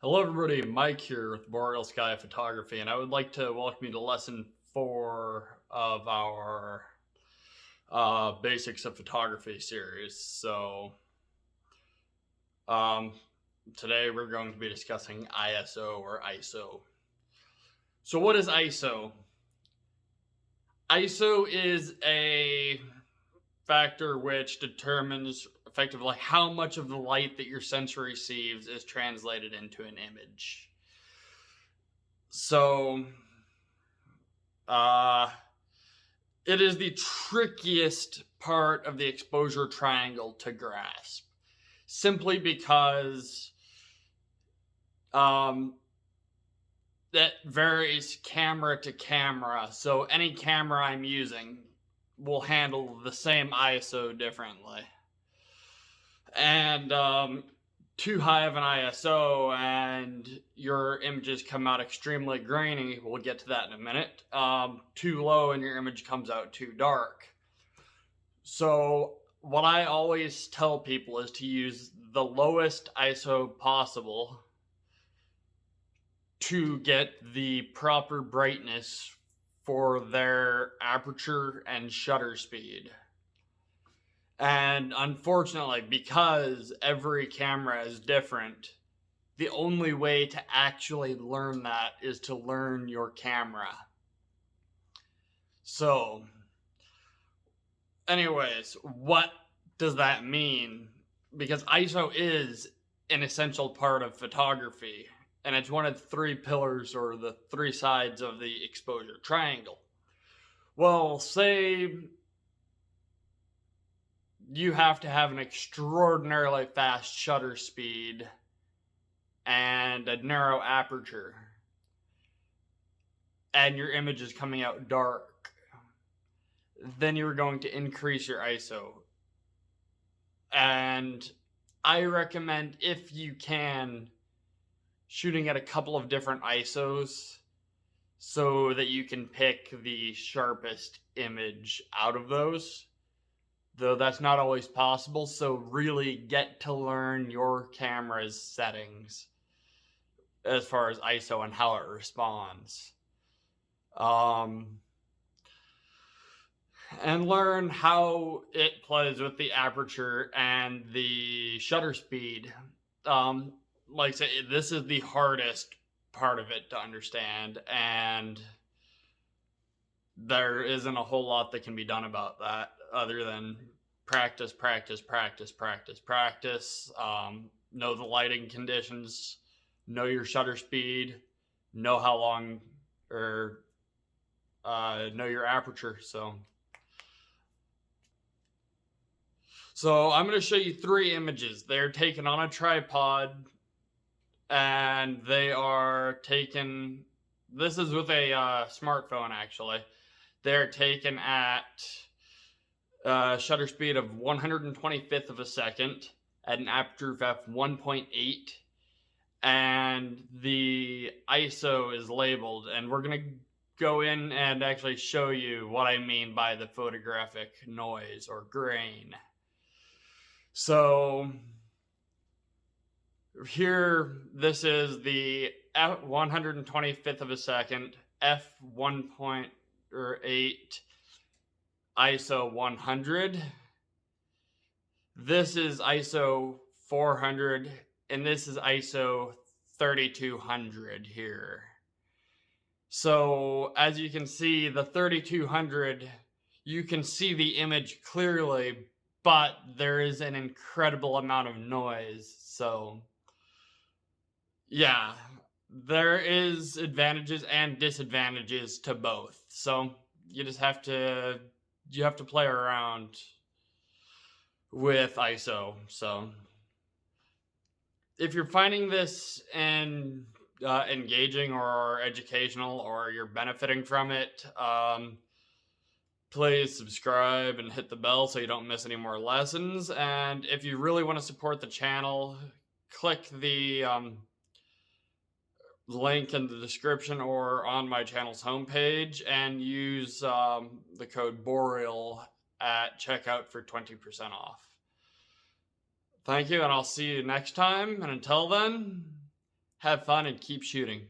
Hello, everybody. Mike here with Boreal Sky Photography, and I would like to welcome you to lesson 4 of our Basics of Photography series. Um, Today we're going to be discussing ISO or ISO. So, what is ISO? ISO is a factor which determines effectively how much of the light that your sensor receives is translated into an image. So, it is the trickiest part of the exposure triangle to grasp, simply because that varies camera to camera. So any camera I'm using will handle the same ISO differently. And too high of an ISO and your images come out extremely grainy. We'll get to that in a minute. Too low and your image comes out too dark. So what I always tell people is to use the lowest ISO possible to get the proper brightness for their aperture and shutter speed. And unfortunately, because every camera is different, the only way to actually learn that is to learn your camera. So, anyways, what does that mean? Because ISO is an essential part of photography, and it's one of the 3 pillars or the 3 sides of the exposure triangle. Well, say you have to have an extraordinarily fast shutter speed and a narrow aperture, and your image is coming out dark, then you're going to increase your ISO. And I recommend, if you can, shooting at a couple of different ISOs so that you can pick the sharpest image out of those. Though that's not always possible, so really get to learn your camera's settings as far as ISO and how it responds. And learn how it plays with the aperture and the shutter speed. Like I say, this is the hardest part of it to understand, and there isn't a whole lot that can be done about that other than practice. Know the lighting conditions, know your shutter speed, know how long, or know your aperture. So I'm going to show you 3 images. They're taken on a tripod, and they are taken, this is with a smartphone actually. They're taken at shutter speed of 125th of a second at an aperture of f1.8, and the ISO is labeled, and we're going to go in and actually show you what I mean by the photographic noise or grain. So here, this is the 125th of a second, f1.8, ISO 100. This is ISO 400, and this is ISO 3200 here. So as you can see, the 3200, you can see the image clearly, but there is an incredible amount of noise. So yeah, there is advantages and disadvantages to both. So you just have to play around with ISO. So if you're finding this engaging or educational, or you're benefiting from it, please subscribe and hit the bell so you don't miss any more lessons. And if you really want to support the channel, click the link in the description or on my channel's homepage and use the code Boreal at checkout for 20% off. Thank you, and I'll see you next time. And until then, Have fun and keep shooting.